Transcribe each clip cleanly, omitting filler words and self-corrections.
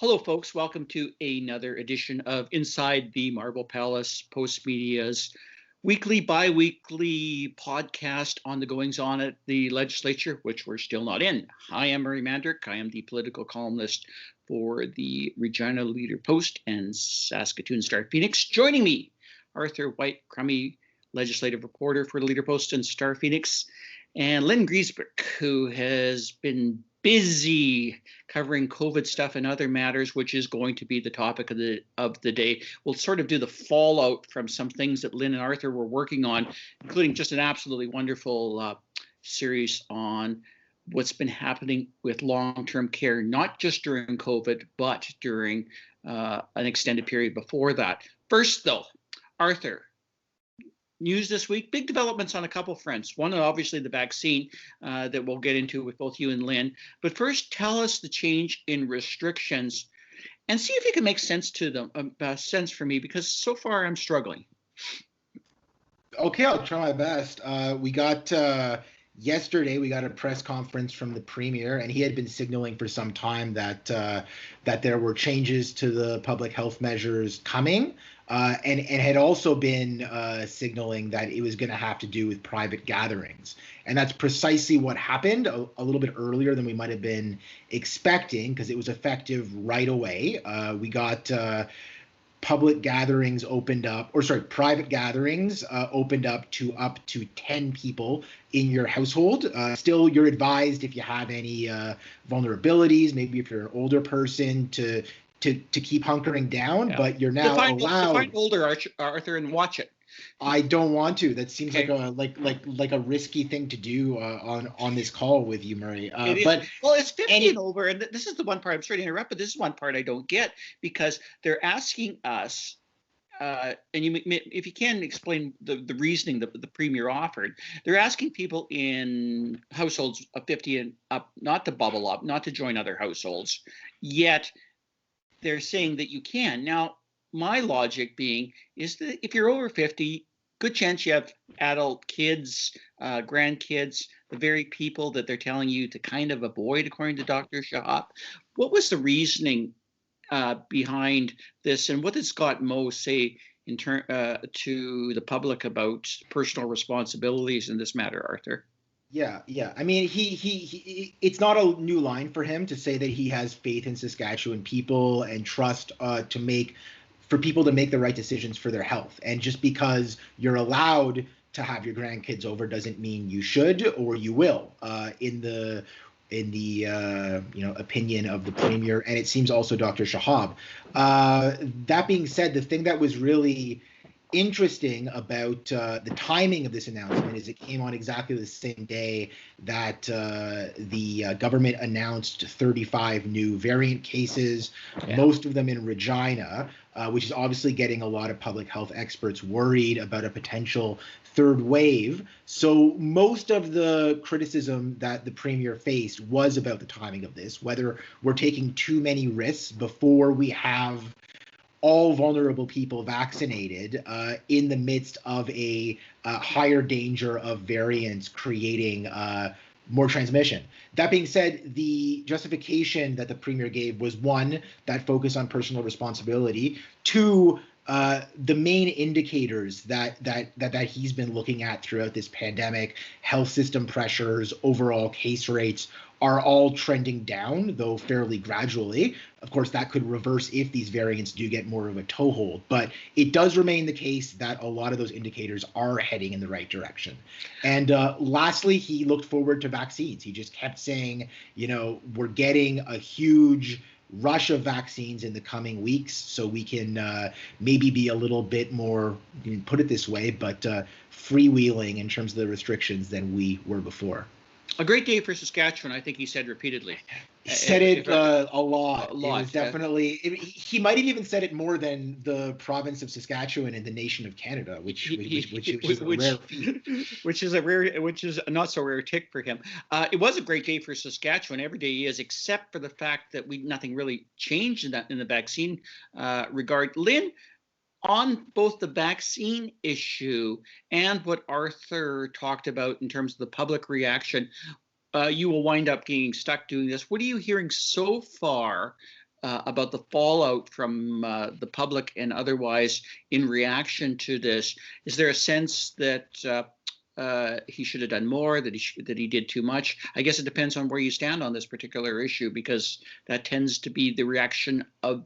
Hello, folks. Welcome to another edition of Inside the Marble Palace, Post Media's weekly, bi-weekly podcast on the goings-on at the legislature, which we're still not in. Hi, I'm Murray Mandrick. I am the political columnist for the Regina Leader Post and Saskatoon Star Phoenix. Joining me, Arthur White-Crummey, legislative reporter for the Leader Post and Star Phoenix, and Lynn Giesbrecht, who has been busy covering COVID stuff and other matters, which is going to be the topic of the day. We'll sort of do the fallout from some things that Lynn and Arthur were working on, including just an absolutely wonderful series on what's been happening with long-term care, not just during COVID, but during an extended period before that. First, though, Arthur, news this week, big developments on a couple fronts. One, obviously, the vaccine that we'll get into with both you and Lynn. But first, tell us the change in restrictions and see if you can make sense to them, sense for me, because so far I'm struggling. Okay, I'll try my best. Yesterday, we got a press conference from the Premier, and he had been signaling for some time that there were changes to the public health measures coming. And had also been signaling that it was going to have to do with private gatherings. And that's precisely what happened a little bit earlier than we might have been expecting, because it was effective right away. We got private gatherings opened up up to 10 people in your household. Still, you're advised if you have any vulnerabilities, maybe if you're an older person, to keep hunkering down, but you're now allowed. Define older, Arthur, and watch it. I don't want to. That seems like a risky thing to do on this call with you, Murray. It's 50 and over, and this is the one part I'm sorry to interrupt, but this is one part I don't get, because they're asking us, and if you can explain the reasoning that the Premier offered, they're asking people in households of 50 and up not to bubble up, not to join other households, yet they're saying that you can. Now, my logic being is that if you're over 50, good chance you have adult kids, grandkids, the very people that they're telling you to kind of avoid, according to Dr. Shahab. What was the reasoning behind this, and what did Scott Moe say in to the public about personal responsibilities in this matter, Arthur? Yeah. I mean, he it's not a new line for him to say that he has faith in Saskatchewan people and trust for people to make the right decisions for their health. And just because you're allowed to have your grandkids over doesn't mean you should or you will, in the opinion of the Premier, and it seems also Dr. Shahab. That being said, the thing that was really interesting about the timing of this announcement is it came on exactly the same day that the government announced 35 new variant cases, most of them in Regina, which is obviously getting a lot of public health experts worried about a potential third wave. So most of the criticism that the Premier faced was about the timing of this, whether we're taking too many risks before we have all vulnerable people vaccinated in the midst of a higher danger of variants creating more transmission. That being said, the justification that the Premier gave was, one, that focus on personal responsibility, two, the main indicators that he's been looking at throughout this pandemic, health system pressures, overall case rates, are all trending down, though fairly gradually. Of course, that could reverse if these variants do get more of a toehold, but it does remain the case that a lot of those indicators are heading in the right direction. And lastly, he looked forward to vaccines. He just kept saying, we're getting a huge rush of vaccines in the coming weeks, so we can maybe be a little bit more, put it this way, but freewheeling in terms of the restrictions than we were before. A great day for Saskatchewan, I think he said repeatedly. He said it a lot. It was definitely. He might have even said it more than the province of Saskatchewan and the nation of Canada, which is a rare feat. Which is a not so rare tick for him. It was a great day for Saskatchewan. Every day is, except for the fact that nothing really changed in the vaccine regard. Lynn, on both the vaccine issue and what Arthur talked about in terms of the public reaction, you will wind up getting stuck doing this. What are you hearing so far about the fallout from the public and otherwise in reaction to this. Is there a sense that he should have done more, that he did too much? I guess it depends on where you stand on this particular issue, because that tends to be the reaction of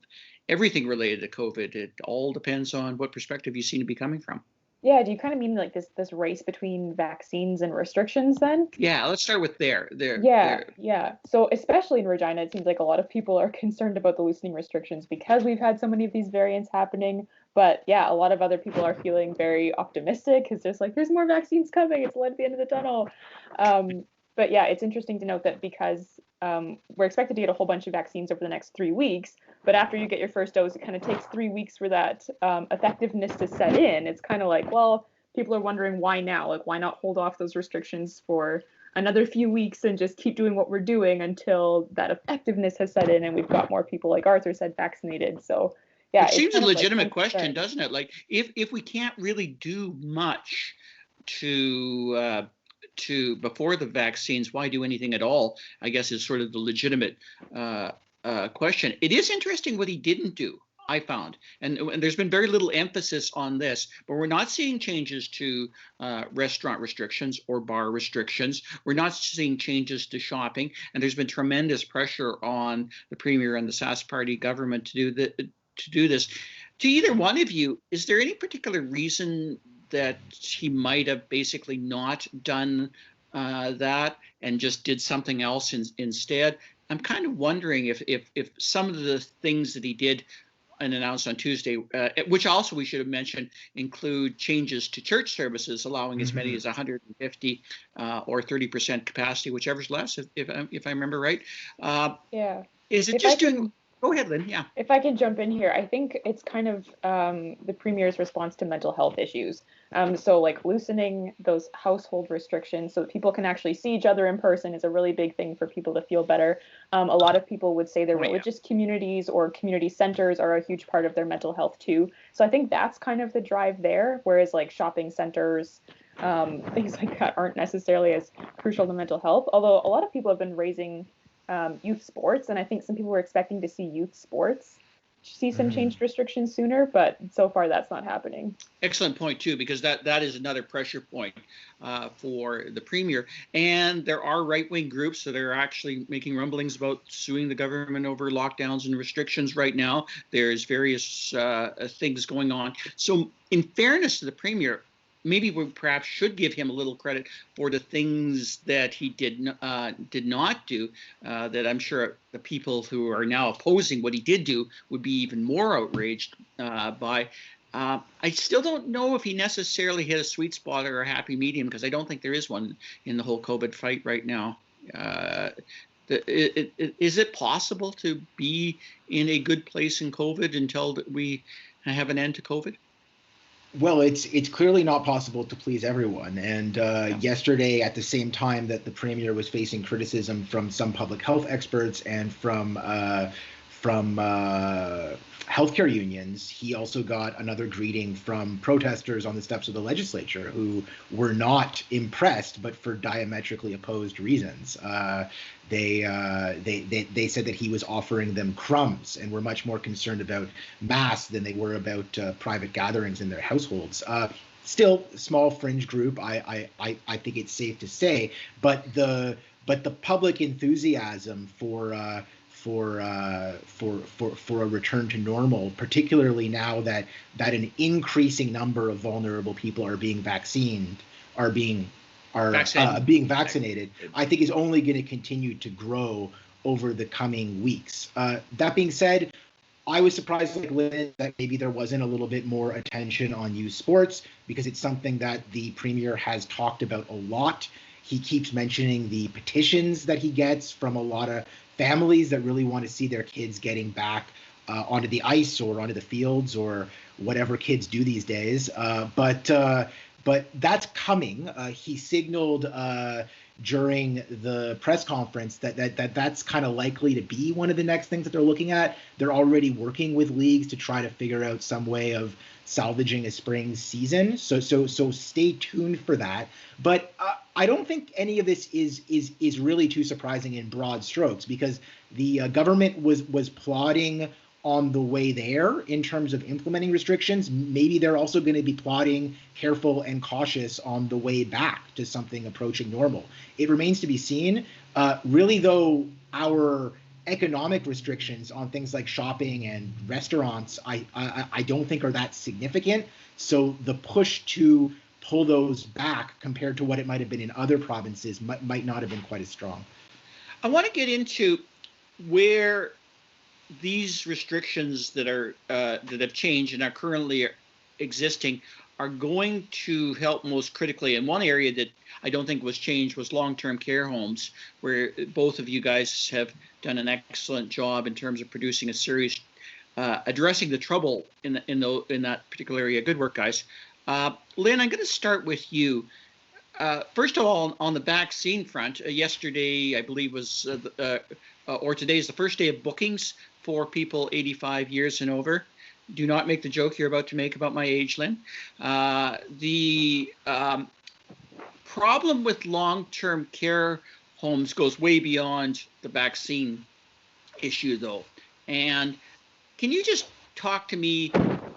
everything related to COVID. It all depends on what perspective you seem to be coming from. Yeah, do you kind of mean like this race between vaccines and restrictions then? Yeah, let's start with there. Yeah. So especially in Regina, it seems like a lot of people are concerned about the loosening restrictions because we've had so many of these variants happening. But yeah, a lot of other people are feeling very optimistic. It's just like, there's more vaccines coming. It's light at the end of the tunnel. But yeah, it's interesting to note that because we're expected to get a whole bunch of vaccines over the next 3 weeks, but after you get your first dose, it kind of takes 3 weeks for that effectiveness to set in. It's kind of like, well, people are wondering why now? Like, why not hold off those restrictions for another few weeks and just keep doing what we're doing until that effectiveness has set in and we've got more people, like Arthur said, vaccinated. So yeah, it seems a legitimate question, doesn't it? Like, if we can't really do much to before the vaccines, why do anything at all? I guess is sort of the legitimate question. It is interesting what he didn't do, I found, and there's been very little emphasis on this, but we're not seeing changes to restaurant restrictions or bar restrictions. We're not seeing changes to shopping, and there's been tremendous pressure on the Premier and the Sask Party government to do this. To either one of you, is there any particular reason that he might have basically not done that and just did something else instead? I'm kind of wondering if some of the things that he did and announced on Tuesday, which also we should have mentioned, include changes to church services, allowing as many as 150 or 30% capacity, whichever's less, if I remember right. Yeah. Is it just doing? Go ahead, Lynn. Yeah. If I can jump in here, I think it's kind of the Premier's response to mental health issues. So like loosening those household restrictions so that people can actually see each other in person is a really big thing for people to feel better. A lot of people would say their religious communities or community centers are a huge part of their mental health too. So I think that's kind of the drive there, whereas like shopping centers, things like that aren't necessarily as crucial to mental health. Although a lot of people have been raising youth sports, and I think some people were expecting to see youth sports see some changed restrictions sooner, but so far that's not happening. Excellent point too, because that is another pressure point for the Premier. And there are right-wing groups that are actually making rumblings about suing the government over lockdowns and restrictions right now. There's various things going on. So in fairness to the Premier, maybe we perhaps should give him a little credit for the things that he did not do, that I'm sure the people who are now opposing what he did do would be even more outraged by. I still don't know if he necessarily hit a sweet spot or a happy medium, because I don't think there is one in the whole COVID fight right now. Is it possible to be in a good place in COVID until we have an end to COVID? Well, it's clearly not possible to please everyone. And yesterday, at the same time that the Premier was facing criticism from some public health experts and from healthcare unions, he also got another greeting from protesters on the steps of the legislature who were not impressed, but for diametrically opposed reasons. They said that he was offering them crumbs and were much more concerned about masks than they were about private gatherings in their households. Still, small fringe group, I think it's safe to say, but the public enthusiasm for a return to normal, particularly now that an increasing number of vulnerable people are being vaccinated, I think is only going to continue to grow over the coming weeks. That being said, I was surprised, like Lynn, that maybe there wasn't a little bit more attention on youth sports, because it's something that the Premier has talked about a lot. He keeps mentioning the petitions that he gets from a lot of families that really want to see their kids getting back onto the ice or onto the fields or whatever kids do these days. But that's coming. He signaled during the press conference that's kind of likely to be one of the next things that they're looking at. They're already working with leagues to try to figure out some way of salvaging a spring season. So stay tuned for that. But I don't think any of this is really too surprising in broad strokes, because the government was plodding on the way there in terms of implementing restrictions. Maybe they're also going to be plodding careful and cautious on the way back to something approaching normal. It remains to be seen. Really, though, our economic restrictions on things like shopping and restaurants, I don't think are that significant. So the push to pull those back compared to what it might have been in other provinces might not have been quite as strong. I want to get into where these restrictions that have changed and are currently existing are going to help most critically. And one area that I don't think was changed was long-term care homes, where both of you guys have done an excellent job in terms of producing a series addressing the trouble in that particular area. Good work, guys. Lynn, I'm going to start with you. First of all, on the vaccine front, yesterday, I believe, or today is the first day of bookings for people 85 years and over. Do not make the joke you're about to make about my age, Lynn. The problem with long-term care homes goes way beyond the vaccine issue, though. And can you just talk to me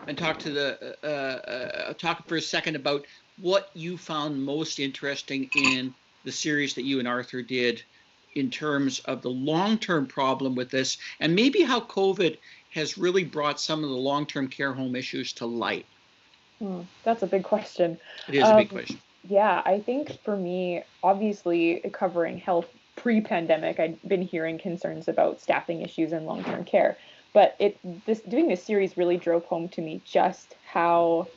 and talk for a second about what you found most interesting in the series that you and Arthur did in terms of the long-term problem with this, and maybe how COVID has really brought some of the long-term care home issues to light? That's a big question. It is a big question. Yeah, I think for me, obviously covering health pre-pandemic, I'd been hearing concerns about staffing issues in long-term care. But doing this series really drove home to me just how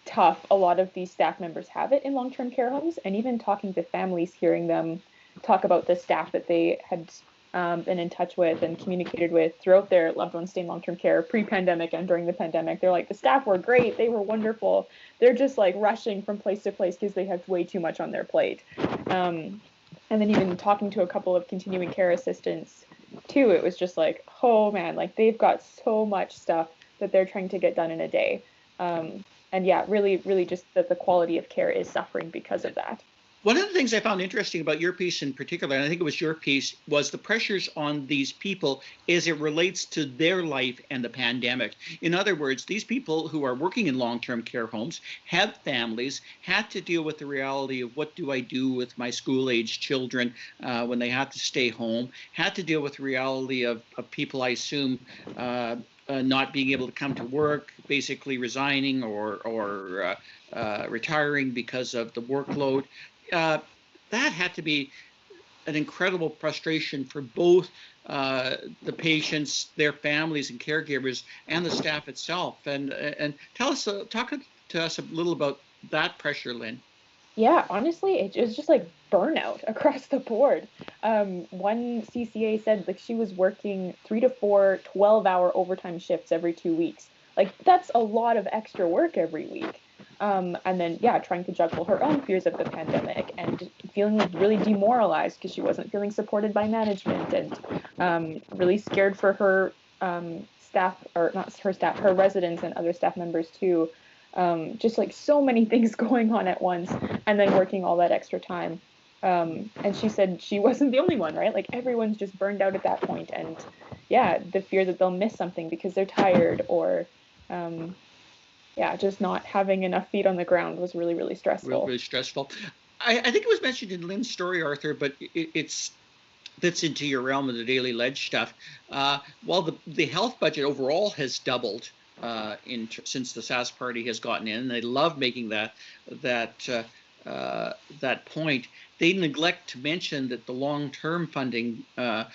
tough a lot of these staff members have it in long-term care homes, and even talking to families, hearing them talk about the staff that they had been in touch with and communicated with throughout their loved ones staying long-term care pre-pandemic and during the pandemic. They're like, the staff were great, they were wonderful. They're just like rushing from place to place because they have way too much on their plate. And then even talking to a couple of continuing care assistants too, it was just like, oh man, like they've got so much stuff that they're trying to get done in a day. And yeah, really, really just that the quality of care is suffering because of that. One of the things I found interesting about your piece in particular, and I think it was your piece, was the pressures on these people as it relates to their life and the pandemic. In other words, these people who are working in long-term care homes, have families, had to deal with the reality of what do I do with my school-age children when they have to stay home, had to deal with the reality of people, I assume, not being able to come to work, basically resigning or retiring because of the workload. That had to be an incredible frustration for both the patients, their families and caregivers, and the staff itself. And talk to us a little about that pressure, Lynn. Yeah, honestly, it was just like burnout across the board. One CCA said like she was working 3 to 4 12-hour overtime shifts every 2 weeks. Like that's a lot of extra work every week. And then, yeah, trying to juggle her own fears of the pandemic and feeling like really demoralized because she wasn't feeling supported by management, and really scared for her staff, or not her staff, her residents and other staff members too. Just like so many things going on at once, and then working all that extra time. And she said she wasn't the only one, right? Like everyone's just burned out at that point. And yeah, the fear that they'll miss something because they're tired, or just not having enough feet on the ground was really, really stressful. Really stressful. I think it was mentioned in Lynn's story, Arthur, but it's fits into your realm of the Daily Ledge stuff. While the health budget overall has doubled since the Sask Party has gotten in, and they love making that point, they neglect to mention that the long-term funding by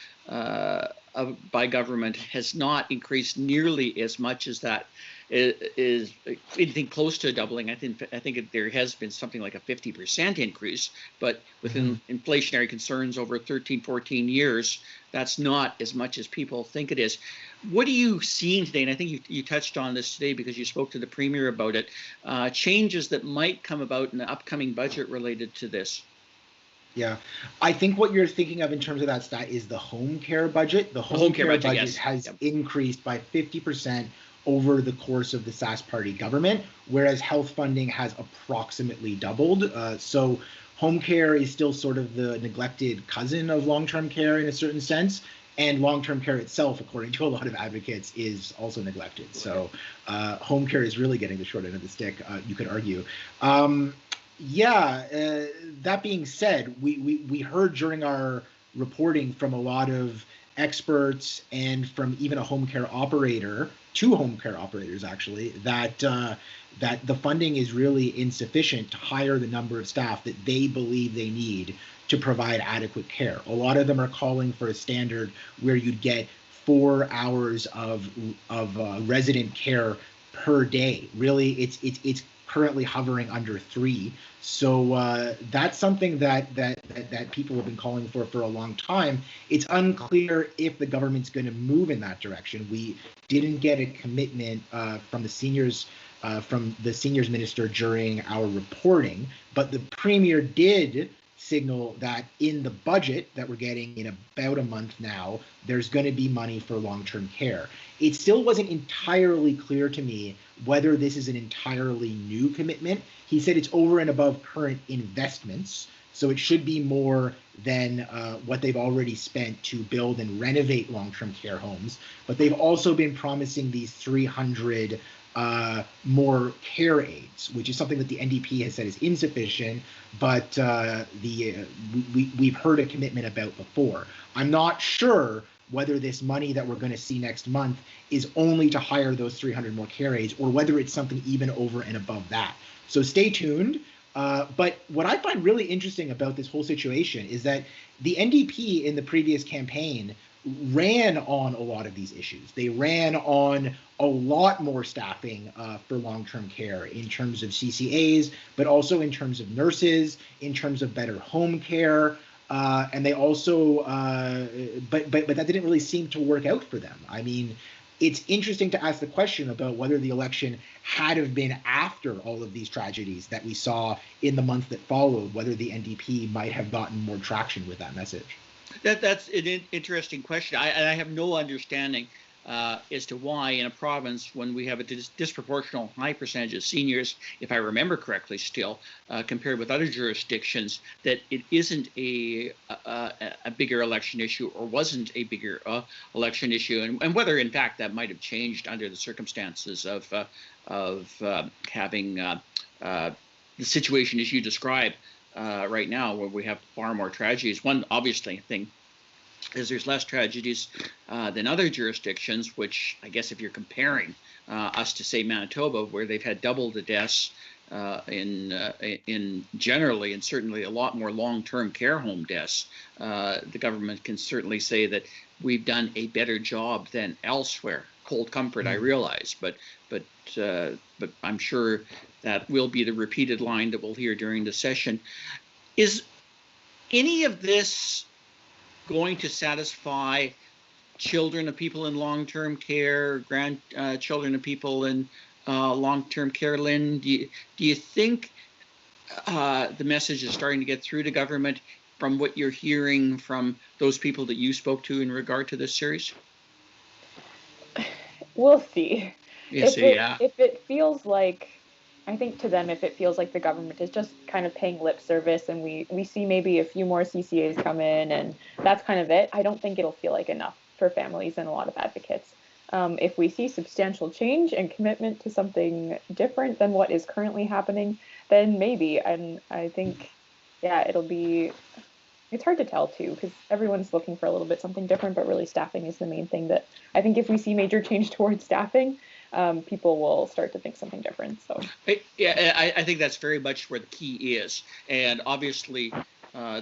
government has not increased nearly as much as that. Is anything close to doubling. I think there has been something like a 50% increase, but with inflationary concerns over 13, 14 years, that's not as much as people think it is. What are you seeing today? And I think you touched on this today because you spoke to the Premier about it, changes that might come about in the upcoming budget related to this. Yeah, I think what you're thinking of in terms of that stat is the home care budget. The home care budget yes. has increased by 50% over the course of the Sask Party government, whereas health funding has approximately doubled. So home care is still sort of the neglected cousin of long-term care in a certain sense. And long-term care itself, according to a lot of advocates, is also neglected. So home care is really getting the short end of the stick, you could argue. That being said, we heard during our reporting from a lot of experts and from even a home care operator, 2 home care operators actually, that the funding is really insufficient to hire the number of staff that they believe they need to provide adequate care. A lot of them are calling for a standard where you'd get 4 hours of resident care per day. Really, it's currently hovering under 3. So that's something that people have been calling for a long time. It's unclear if the government's going to move in that direction. We didn't get a commitment from the seniors minister during our reporting, but the premier did signal that in the budget that we're getting in about a month now, there's going to be money for long-term care. It still wasn't entirely clear to me whether this is an entirely new commitment. He said it's over and above current investments, so it should be more than what they've already spent to build and renovate long-term care homes. But they've also been promising these 300 more care aides, which is something that the NDP has said is insufficient, but we've heard a commitment about before. I'm not sure whether this money that we're going to see next month is only to hire those 300 more care aides, or whether it's something even over and above that. So stay tuned. But what I find really interesting about this whole situation is that the NDP in the previous campaign ran on a lot of these issues. They ran on a lot more staffing for long-term care in terms of CCAs, but also in terms of nurses, in terms of better home care. And they also, but that didn't really seem to work out for them. I mean, it's interesting to ask the question about whether the election had have been after all of these tragedies that we saw in the month that followed, whether the NDP might have gotten more traction with that message. That's an interesting question. I have no understanding as to why in a province when we have a disproportional high percentage of seniors, if I remember correctly still, compared with other jurisdictions, that it isn't a bigger election issue or wasn't a bigger election issue, and whether in fact that might have changed under the circumstances of having the situation as you describe right now, where we have far more tragedies. One obviously thing is there's less tragedies than other jurisdictions, which I guess if you're comparing us to, say, Manitoba, where they've had double the deaths in generally, and certainly a lot more long-term care home deaths, the government can certainly say that we've done a better job than elsewhere. Cold comfort, I realize, but I'm sure that will be the repeated line that we'll hear during the session. Is any of this going to satisfy children of people in long-term care, grandchildren of people in long-term care? Lynn, do you think the message is starting to get through to government from what you're hearing from those people that you spoke to in regard to this series? We'll see. If it feels like, I think to them, if it feels like the government is just kind of paying lip service and we see maybe a few more CCAs come in and that's kind of it, I don't think it'll feel like enough for families and a lot of advocates. If we see substantial change and commitment to something different than what is currently happening, then maybe. And I think, it's hard to tell too, because everyone's looking for a little bit something different, but really staffing is the main thing that I think if we see major change towards staffing, people will start to think something different. So I think that's very much where the key is. And obviously,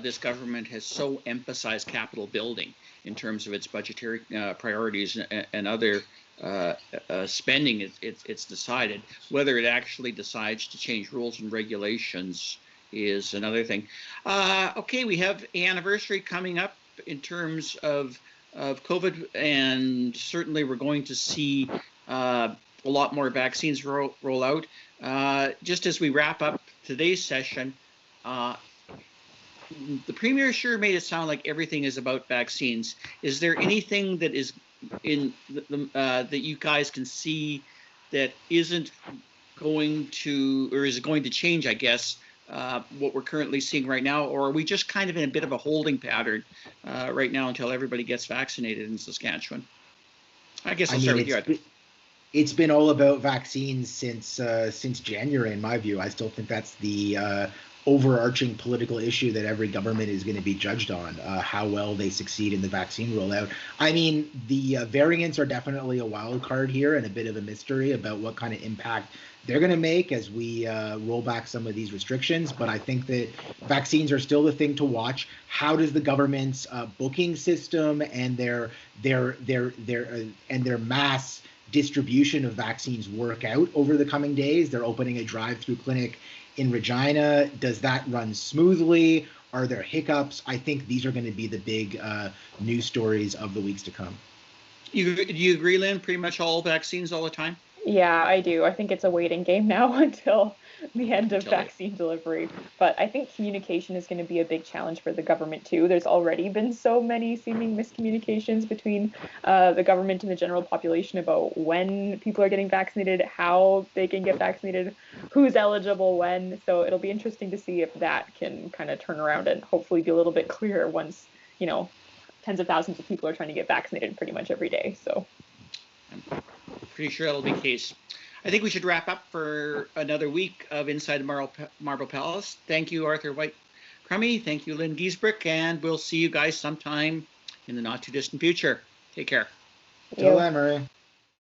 this government has so emphasized capital building in terms of its budgetary priorities and other spending. It's decided. Whether it actually decides to change rules and regulations is another thing. Okay, we have an anniversary coming up in terms of COVID, and certainly we're going to see a lot more vaccines roll out. Just as we wrap up today's session, the Premier sure made it sound like everything is about vaccines. Is there anything that is in that you guys can see that isn't going to, or is going to change, I guess, what we're currently seeing right now, or are we just kind of in a bit of a holding pattern right now until everybody gets vaccinated in Saskatchewan? I guess I'll start with you, Arthur. It's been all about vaccines since January, in my view. I still think that's the overarching political issue that every government is going to be judged on, how well they succeed in the vaccine rollout. I mean, the variants are definitely a wild card here and a bit of a mystery about what kind of impact they're going to make as we roll back some of these restrictions. But I think that vaccines are still the thing to watch. How does the government's booking system and their mass distribution of vaccines work out over the coming days? They're opening a drive-through clinic in Regina. Does that run smoothly? Are there hiccups? I think these are going to be the big news stories of the weeks to come. Do you agree, Lynn? Pretty much all vaccines all the time? Yeah, I do. I think it's a waiting game now until the end of vaccine delivery. But I think communication is going to be a big challenge for the government too. There's already been so many seeming miscommunications between the government and the general population about when people are getting vaccinated, how they can get vaccinated, who's eligible when. So it'll be interesting to see if that can kind of turn around and hopefully be a little bit clearer once, tens of thousands of people are trying to get vaccinated pretty much every day. So I'm pretty sure that'll be the case. I think we should wrap up for another week of Inside the Marble Palace. Thank you, Arthur White-Crummey. Thank you, Lynn Giesbrecht. And we'll see you guys sometime in the not too distant future. Take care. Till then, Marie.